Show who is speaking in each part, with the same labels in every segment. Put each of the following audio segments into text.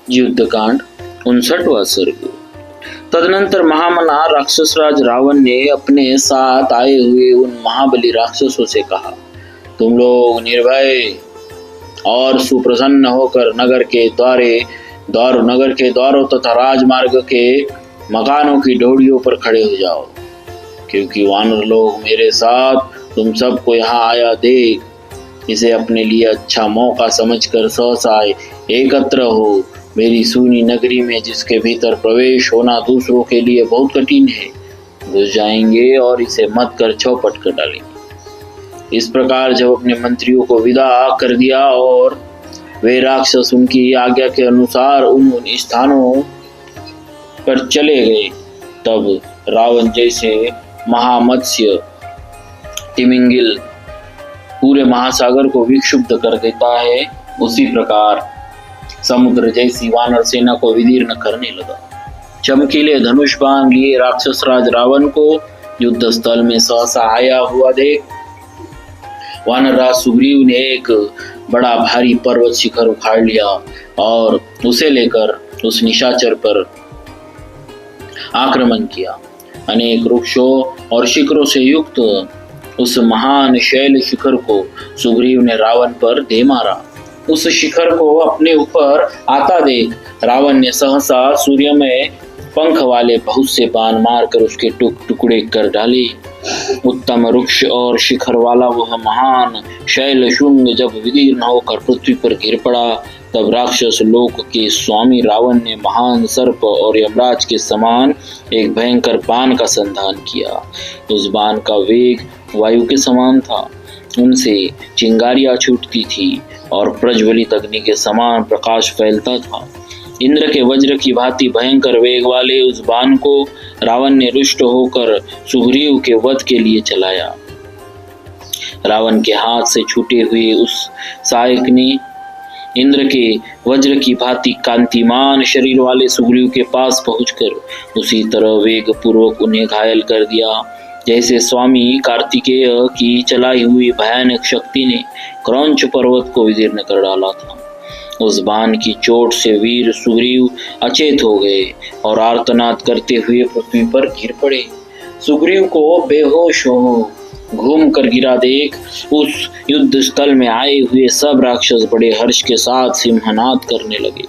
Speaker 1: युद्धकांड 59वां सर्ग। तदनंतर महामना राक्षसराज रावण ने अपने साथ आए हुए उन महाबली राक्षसों से कहा, तुम लोग निर्भय और सुप्रसन्न होकर नगर के द्वारों तथा राजमार्ग के मकानों की ढोड़ियों पर खड़े हो जाओ, क्योंकि वानर लोग मेरे साथ तुम सबको यहाँ आया देख इसे अपने लिए अच्छा मौका समझकर सहसा एकत्र हो। मेरी सूनी नगरी में जिसके भीतर प्रवेश होना दूसरों के लिए बहुत कठिन है, घुस जाएंगे और इसे मत कर चौपट कर डालेंगे। इस प्रकार जब अपने मंत्रियों को विदा कर दिया और वे राक्षस उनकी आज्ञा के अनुसार उन स्थानों पर चले गए, तब रावण जैसे महामत्स्य तिमिंगिल पूरे महासागर को विक्षुब्ध कर देता है, उसी प्रकार समुद्र जैसी वानर सेना को विदीर्ण करने लगा। चमकीले धनुष बाण लिए राक्षस राज रावण को युद्ध स्थल में सहसा आया हुआ देख वानर राज सुग्रीव ने एक बड़ा भारी पर्वत शिखर उखाड़ लिया और उसे लेकर उस निशाचर पर आक्रमण किया। अनेक वृक्षों और शिखरों से युक्त उस महान शैल शिखर को सुग्रीव ने रावण पर दे मारा। उस शिखर को अपने ऊपर आता देख रावण ने सहसा सूर्यमय पंख वाले बहुत से बाण मारकर उसके टुकड़े कर डाले। उत्तम वृक्ष और शिखर वाला वह महान शैल शुंग जब विदीर्ण होकर पृथ्वी पर गिर पड़ा, तब राक्षस लोक के स्वामी रावण ने महान सर्प और यमराज के समान एक भयंकर बाण का संधान किया। उस बाण का वेग वायु के समान था, उनसे चिंगारियां छूटती थी और प्रज्वलित अग्नि के समान प्रकाश फैलता था। इंद्र के वज्र की भांति भयंकर वेग वाले उस बाण को रावण ने रुष्ट होकर सुग्रीव के वध के लिए चलाया। रावण के हाथ से छूटे हुए उस सहायक ने इंद्र के वज्र की भांति कांतिमान शरीर वाले सुग्रीव के पास पहुंचकर उसी तरह वेग पूर्वक उन्हें घायल कर दिया, जैसे स्वामी कार्तिकेय की चलाई हुई भयानक शक्ति ने क्रौंच पर्वत को विदीर्ण कर डाला था। उस बाण की चोट से वीर सुग्रीव अचेत हो गए और आर्तनाद करते हुए पृथ्वी पर गिर पड़े। सुग्रीव को बेहोश हो घूम कर गिरा देख उस युद्ध स्थल में आए हुए सब राक्षस बड़े हर्ष के साथ सिंहनाद करने लगे।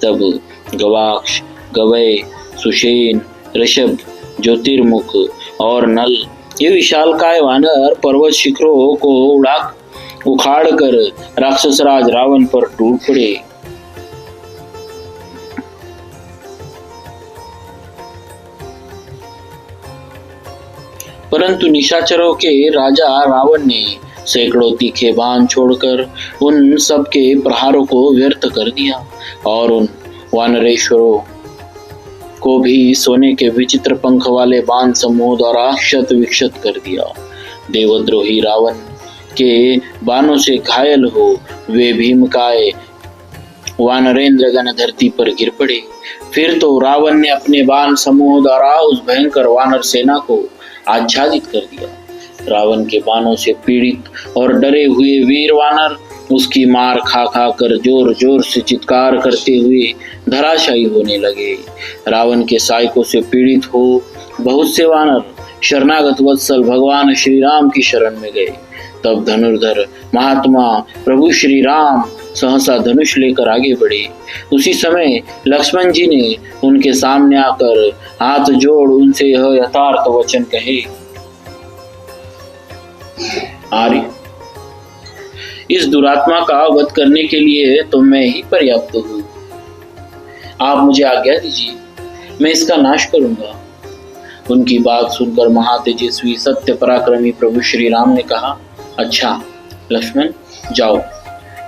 Speaker 1: तब गवाक्ष, गवय, सुषेण, ऋषभ, ज्योतिर्मुख और नल ये विशालकाय वानर पर्वत शिखरों को उखाड़ कर राक्षस राज रावण पर टूट पड़े। परंतु निशाचरों के राजा रावण ने सैकड़ों तीखे बाण छोड़कर उन सबके प्रहारों को व्यर्थ कर दिया और उन वानरेश्वरों को भी सोने के विचित्र पंख वाले बाण समूह द्वारा क्षत विक्षत कर दिया। देवद्रोही रावण के बाणों से घायल हो वे भीमकाय वानरेंद्र गण धरती पर गिर पड़े। फिर तो रावण ने अपने बाण समूह द्वारा उस भयंकर वानर सेना को आच्छादित कर दिया। रावण के बाणों से पीड़ित और डरे हुए वीर वानर उसकी मार खा खा कर जोर जोर से चित्कार करते हुए धराशायी होने लगे। रावण के सायकों से पीड़ित हो बहुत से वानर शरणागत वत्सल भगवान श्री राम की शरण में गए। तब धनुर्धर महात्मा प्रभु श्री राम सहसा धनुष लेकर आगे बढ़े। उसी समय लक्ष्मण जी ने उनके सामने आकर हाथ जोड़ उनसे यह यथार्थ वचन कहे, आर्य, इस दुरात्मा का वध करने के लिए तो मैं ही पर्याप्त हूँ। आप मुझे आज्ञा दीजिए, मैं इसका नाश करूंगा। उनकी बात सुनकर महातेजस्वी सत्य पराक्रमी प्रभु श्री राम ने कहा, अच्छा लक्ष्मण जाओ,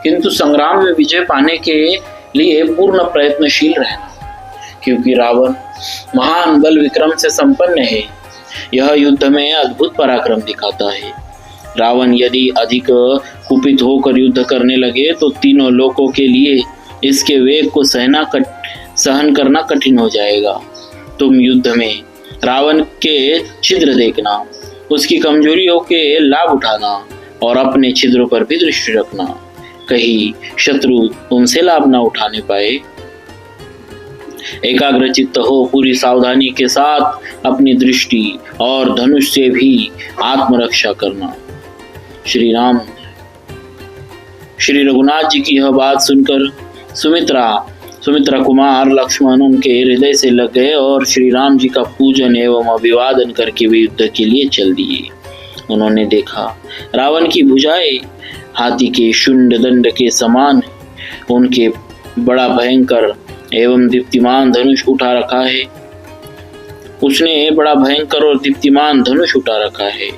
Speaker 1: किंतु संग्राम में विजय पाने के लिए पूर्ण प्रयत्नशील रहना, क्योंकि रावण महान बल विक्रम से संपन्न है। यह युद्ध में अद्भुत पराक्रम दिखाता है। रावण यदि अधिक कुपित होकर युद्ध करने लगे तो तीनों लोकों के लिए इसके वेग को सहन करना कठिन हो जाएगा। तुम युद्ध में रावण के छिद्र देखना, उसकी कमजोरियों के लाभ उठाना और अपने छिद्रों पर भी दृष्टि रखना, कहीं शत्रु तुमसे लाभ न उठाने पाए। एकाग्रचित्त हो, पूरी सावधानी के साथ अपनी दृष्टि और धनुष से भी आत्मरक्षा करना। श्री रघुनाथ जी की यह बात सुनकर सुमित्रा कुमार लक्ष्मण उनके हृदय से लग गए और श्री राम जी का पूजन एवं अभिवादन करके वे युद्ध के लिए चल दिए। उन्होंने देखा रावण की भुजाएं हाथी के शुंड दंड के समान, उनके बड़ा भयंकर एवं दीप्तिमान धनुष उठा रखा है। उसने बड़ा भयंकर और दीप्तिमान धनुष उठा रखा है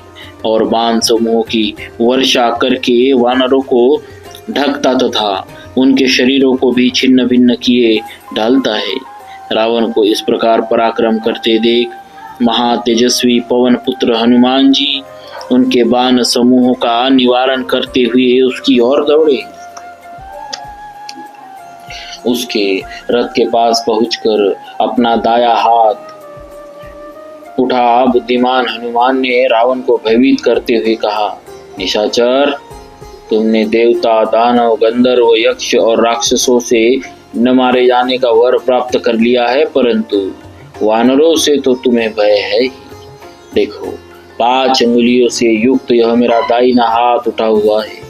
Speaker 1: और बाण समूह की वर्षा करके वानरों को ढकता तथा उनके शरीरों को भी छिन्न भिन्न किए डालता है। रावण को इस प्रकार पराक्रम करते देख महातेजस्वी पवन पुत्र हनुमान जी उनके बाण समूहों का निवारण करते हुए उसकी ओर दौड़े। उसके रथ के पास पहुंचकर अपना दाया हाथ उठा बुद्धिमान हनुमान ने रावण को भयभीत करते हुए कहा, निशाचर, तुमने देवता, दानव, गंधर्व, यक्ष और राक्षसों से न मारे जाने का वर प्राप्त कर लिया है, परंतु वानरों से तो तुम्हें भय है ही। देखो, 5 अंगुलियों से युक्त यह मेरा दाहिना हाथ उठा हुआ है।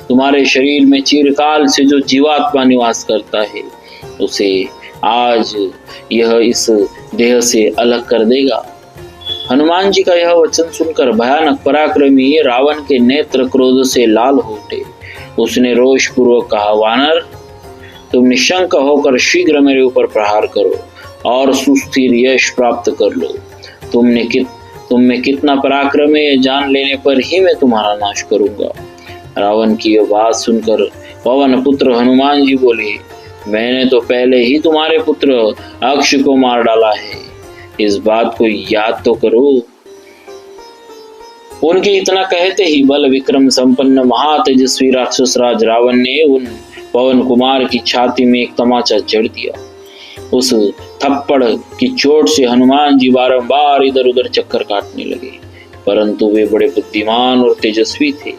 Speaker 1: तुम्हारे शरीर में चिरकाल से जो जीवात्मा निवास करता है उसे आज यह इस देह से अलग कर देगा। हनुमान जी का यह वचन सुनकर भयानक पराक्रमी रावण के नेत्र क्रोध से लाल हो उठे। उसने रोष पूर्वक कहा, वानर, तुम निशंक होकर शीघ्र मेरे ऊपर प्रहार करो और सुस्थिर यश प्राप्त कर लो। तुम में कितना पराक्रम है यह जान लेने पर ही मैं तुम्हारा नाश करूंगा। रावण की यह बात सुनकर पवन पुत्र हनुमान जी बोले, मैंने तो पहले ही तुम्हारे पुत्र अक्ष को मार डाला है, इस बात को याद तो करो। उनके इतना कहते ही बल विक्रम संपन्न महातेजस्वी राक्षस राज रावण ने उन पवन कुमार की छाती में एक तमाचा जड़ दिया। उस थप्पड़ की चोट से हनुमान जी बारंबार इधर उधर चक्कर काटने लगे, परंतु वे बड़े बुद्धिमान और तेजस्वी थे,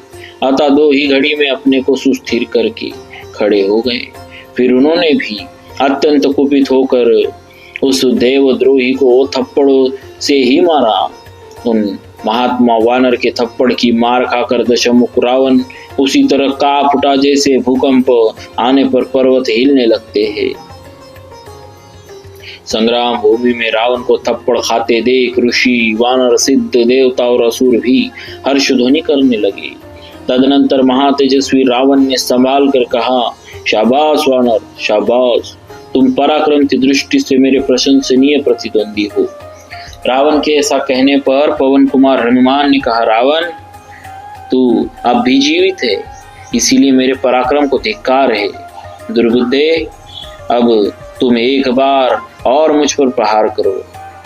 Speaker 1: अतः 2 ही घड़ी में अपने को सुस्थिर करके खड़े हो गए। फिर उन्होंने भी अत्यंत कुपित होकर उस देवद्रोही को थप्पड़ों से ही मारा। उन महात्मा वानर के थप्पड़ की मार खाकर दशमुख रावण उसी तरह कांप उठा जैसे भूकंप आने पर पर्वत हिलने लगते हैं। संग्राम भूमि में रावण को थप्पड़ खाते देख ऋषि, वानर, सिद्ध, देवता और असुर भी हर्षध्वनि करने लगे। तदनंतर महातेजस्वी रावण ने संभाल कर कहा, शाबाश वानर, शाबाश, तुम पराक्रम की दृष्टि से मेरे प्रशंसनीय प्रतिद्वंदी हो। रावण के ऐसा कहने पर पवन कुमार हनुमान ने कहा, रावण, तू अब भी जीवित है, इसीलिए मेरे पराक्रम को धिक्कार है। दुर्बुद्धे, अब तुम एक बार और मुझ पर प्रहार करो।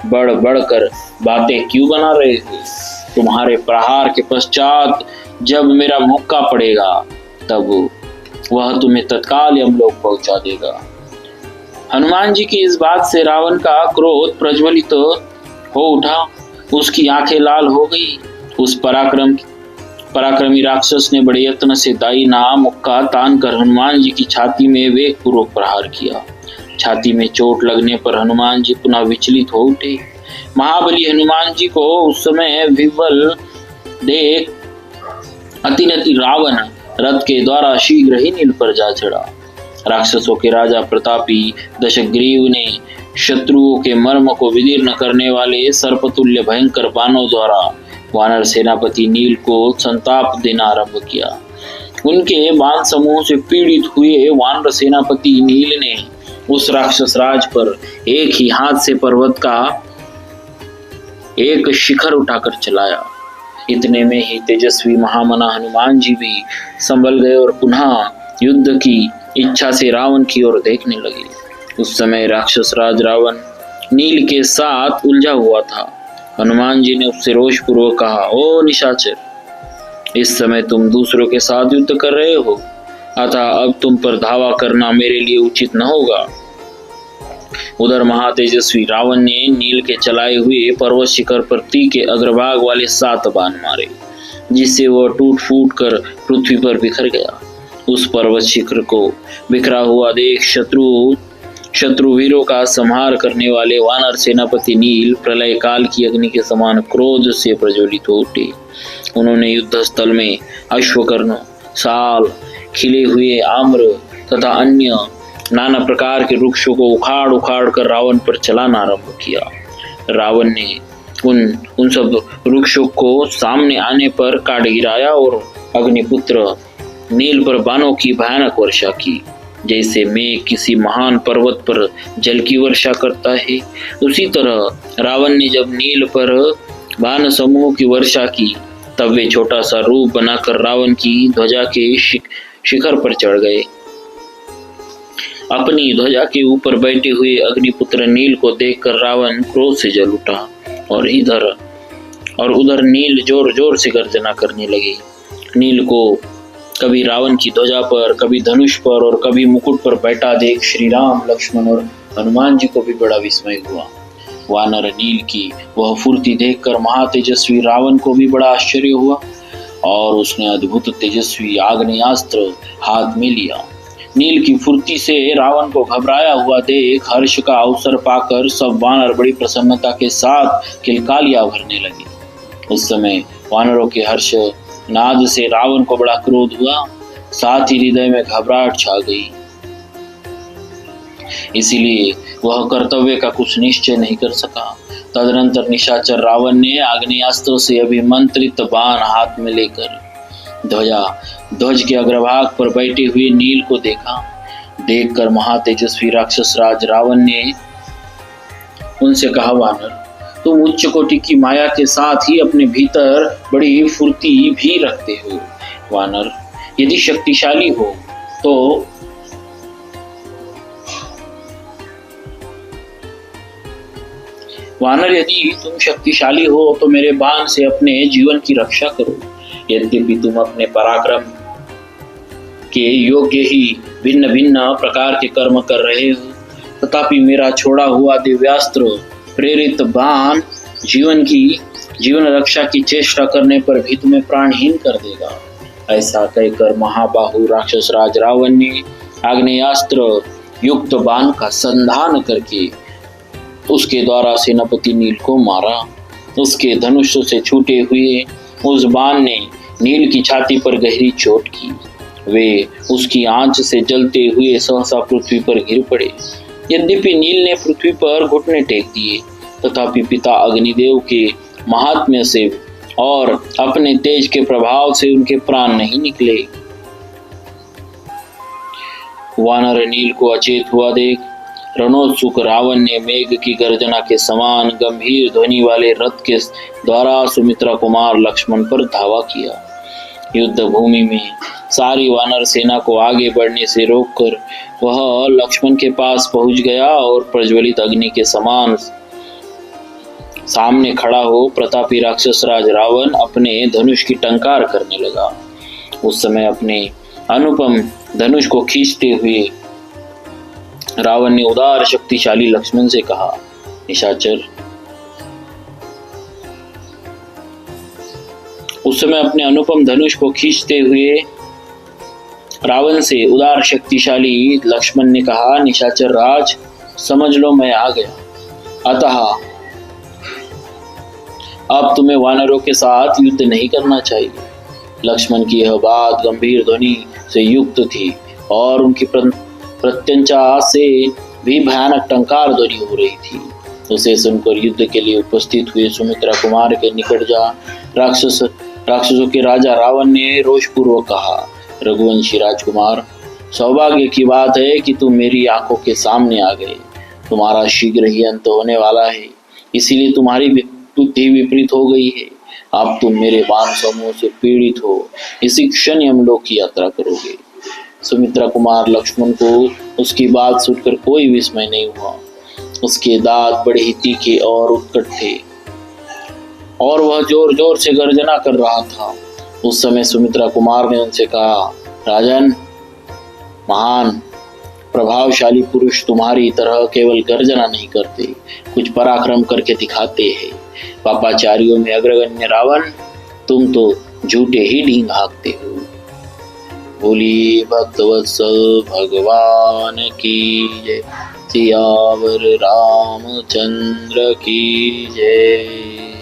Speaker 1: बढ़ बढ़कर बातें क्यों बना रहे हो? तुम्हारे प्रहार के पश्चात जब मेरा मुक्का पड़ेगा तब वह तुम्हें तत्काल यमलोक पहुंचा देगा। हनुमान जी की इस बात से रावण का क्रोध प्रज्वलित हो उठा, उसकी आंखें लाल हो गई। उस पराक्रमी राक्षस ने बड़े यत्न से दाहिना मुक्का तान कर हनुमान जी की छाती में वेग पूर्वक प्रहार किया। छाती में चोट लगने पर हनुमान जी पुनः विचलित हो उठे। महाबली हनुमान जी को उस समय विह्वल देख अतिनति रावण रथ के द्वारा शीघ्र ही नील पर जा चढ़ा। राक्षसों के राजा प्रतापी दशग्रीव ने शत्रुओं के मर्म को विदीर्ण करने वाले सर्पतुल्य भयंकर बाणों द्वारा वानर सेनापति नील को संताप देना आरंभ किया। उनके बाण समूह से पीड़ित हुए वानर सेनापति नील ने उस राक्षस राज पर एक ही हाथ से पर्वत का एक शिखर उठाकर चलाया। इतने में ही तेजस्वी महामना हनुमान जी भी संभल गए और पुनः युद्ध की इच्छा से रावण की ओर देखने लगे। उस समय राक्षस राज रावण नील के साथ उलझा हुआ था। हनुमान जी ने उससे रोष पूर्वक कहा, ओ निशाचर, इस समय तुम दूसरों के साथ युद्ध कर रहे हो, अतः अब तुम पर धावा करना मेरे लिए उचित न होगा। उधर महातेजस्वी रावण ने नील के चलाए हुए पर्वत शिखर पर तीखे अग्रभाग वाले 7 बाण मारे, जिससे वह टूट फूट कर पृथ्वी पर बिखर गया। उस पर्वत शिखर को बिखरा हुआ देख शत्रु शत्रुवीरों का संहार करने वाले वानर सेनापति नील प्रलय काल की अग्नि के समान क्रोध से प्रज्वलित हो उठे। उन्होंने युद्ध स्थल में अश्वकर्ण, साल, खिले हुए आम्र तथा अन्य नाना प्रकार के वृक्षों को उखाड़ उखाड़ कर रावण पर चलाना आरंभ किया। रावण ने उन सब वृक्षों को सामने आने पर काट गिराया और अग्निपुत्र नील पर बाणों की भयानक वर्षा की। जैसे मेघ किसी महान पर्वत पर जल की वर्षा करता है, उसी तरह रावण ने जब नील पर बाण समूह की वर्षा की, तब वे छोटा सा रूप बनाकर रावण की ध्वजा के शिखर पर चढ़ गए। अपनी ध्वजा के ऊपर बैठे हुए अग्निपुत्र नील को देखकर रावण क्रोध से जल उठा और इधर और उधर नील जोर जोर से गर्जना करने लगे। नील को कभी रावण की ध्वजा पर, कभी धनुष पर और कभी मुकुट पर बैठा देख श्री राम, लक्ष्मण और हनुमान जी को भी बड़ा विस्मय हुआ। वानर नील की वह फुर्ती देखकर महातेजस्वी रावण को भी बड़ा आश्चर्य हुआ और उसने अद्भुत तेजस्वी आग्नेयास्त्र हाथ में लिया। नील की फुर्ती से रावण को घबराया हुआ देख हर्ष का अवसर पाकर सब वानर बड़ी प्रसन्नता के साथ किलकालियां भरने लगे। उस समय वानरों के हर्ष नाद से रावण को बड़ा क्रोध हुआ, साथ ही हृदय में घबराहट छा गई। इसीलिए वह कर्तव्य का कुछ निश्चय नहीं कर सका। तदनंतर निशाचर रावण ने आग्नेयास्त्र से अभिमंत्रित बाण हाथ में लेकर ध्वज के अग्रभाग पर बैठे हुए नील को देखा। देखकर महातेजस्वी राक्षस राज रावण ने उनसे कहा, वानर, तुम उच्च कोटि की माया के साथ ही अपने भीतर बड़ी फुर्ती भी रखते हो। वानर, यदि शक्तिशाली हो तो यदि तुम शक्तिशाली हो तो मेरे बाण से अपने जीवन की रक्षा करो। यद्यपि तुम अपने पराक्रम के योग्य ही भिन्न भिन्न प्रकार के कर्म कर रहे हो, तथापि मेरा छोड़ा हुआ दिव्यास्त्र प्रेरित बाण जीवन रक्षा की चेष्टा करने पर भी तुम्हें प्राणहीन कर देगा। ऐसा कहकर महाबाहु राक्षस राज रावण ने आग्नेयास्त्र युक्त बाण का संधान करके उसके द्वारा सेनापति नील को मारा। उसके धनुष से छूटे हुए उस बाण ने नील की छाती पर गहरी चोट की। वे उसकी आंच से जलते हुए सहसा पृथ्वी पर गिर पड़े। यद्यपि नील ने पृथ्वी पर घुटने टेक दिए, तथापि पिता अग्निदेव के महात्म्य से और अपने तेज के प्रभाव से उनके प्राण नहीं निकले। वानर नील को अचेत हुआ देख रणोत्सुक रावण ने मेघ की गर्जना के समान गंभीर ध्वनि वाले रथ के द्वारा सुमित्रा कुमार लक्ष्मण पर धावा किया। युद्ध भूमि में सारी वानर सेना को आगे बढ़ने से रोककर वह लक्ष्मण के पास पहुंच गया और प्रज्वलित अग्नि के समान सामने खड़ा हो प्रतापी राक्षस राज रावण अपने धनुष की टंकार करने लगा। उस समय अपने अनुपम धनुष को खींचते हुए रावण ने उदार शक्तिशाली लक्ष्मण से कहा, निशाचर, उस समय अपने अनुपम धनुष को खींचते हुए रावण से उदार शक्तिशाली लक्ष्मण ने कहा, निशाचर राज, समझ लो मैं आ गया। अतः अब तुम्हें वानरों के साथ युद्ध नहीं करना चाहिए। लक्ष्मण की यह बात गंभीर ध्वनि से युक्त थी और उनकी प्रत्यंचा से भी भयानक टंकार ध्वनि हो रही थी। उसे सुनकर युद्ध के लिए उपस्थित हुए सुमित्रा कुमार के निकट जा राक्षसों के राजा रावण ने रोषपूर्वक कहा, रघुवंशी राजकुमार, सौभाग्य की बात है कि तुम मेरी आंखों के सामने आ गए। तुम्हारा शीघ्र ही अंत होने वाला है, इसीलिए तुम्हारी बुद्धि विपरीत हो गई है। अब तुम मेरे बाण समूह से पीड़ित हो, इसी क्षण यमलोक की यात्रा करोगे। सुमित्रा कुमार लक्ष्मण को उसकी बात सुनकर कोई विस्मय नहीं हुआ। उसके दांत बड़े ही तीखे और उत्कट थे और वह जोर जोर से गर्जना कर रहा था। उस समय सुमित्रा कुमार ने उनसे कहा, राजन, महान प्रभावशाली पुरुष तुम्हारी तरह केवल गर्जना नहीं करते, कुछ पराक्रम करके दिखाते हैं। पापाचारियों में अग्रगण्य रावण, तुम तो झूठे ही ढींग हाँकते हो। बोली भक्तवत्सल भगवान की जय। सियावर रामचंद्र की जय।